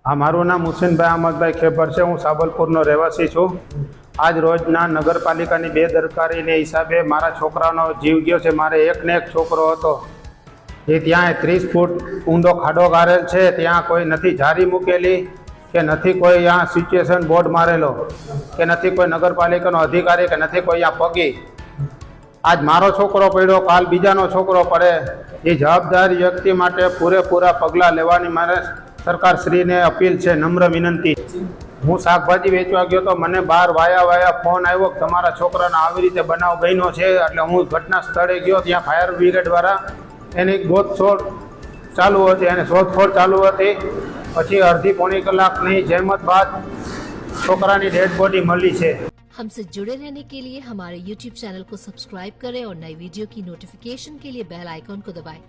હા, મારું નામ હુસેનભાઈ અહમદભાઈ ખેબર છે. હું સાબલપુરનો રહેવાસી છું. આજ રોજના નગરપાલિકાની બેદરકારીને હિસાબે મારા છોકરાનો જીવ ગયો છે. મારે એકને એક છોકરો હતો, એ ત્યાં 30 ફૂટ ઊંડો ખાડો ગારેલ છે. ત્યાં કોઈ નથી જારી મૂકેલી કે નથી કોઈ ત્યાં સિચ્યુએશન બોર્ડ મારેલો કે નથી કોઈ નગરપાલિકાનો અધિકારી કે નથી કોઈ ત્યાં પગી. આજ મારો છોકરો પડ્યો, કાલ બીજાનો છોકરો પડે. એ જવાબદાર વ્યક્તિ માટે પૂરેપૂરા પગલાં લેવાની મારે સરકારશ્રીને અપીલ છે, નમ્ર વિનંતી. હું શાકભાજી વેચવા ગયો તો મને બહાર વાયા ફોન આવ્યો કે તમારા છોકરાને આવી રીતે બનાવ બન્યો છે. એટલે હું ઘટના સ્થળે ગયો. ત્યાં ફાયર બ્રિગેડવાળા એની ગોતશોધ ચાલુ હતી, એને શોધખોળ ચાલુ હતી. પછી અડધી પોણી કલાકની જહેમત બાદ છોકરાની डेड बॉडी मली है। हमसे जुड़े रहने के लिए हमारे YouTube चैनल को सब्सक्राइब करें और नई वीडियो की नोटिफिकेशन के लिए बेल आइकॉन को दबाएं।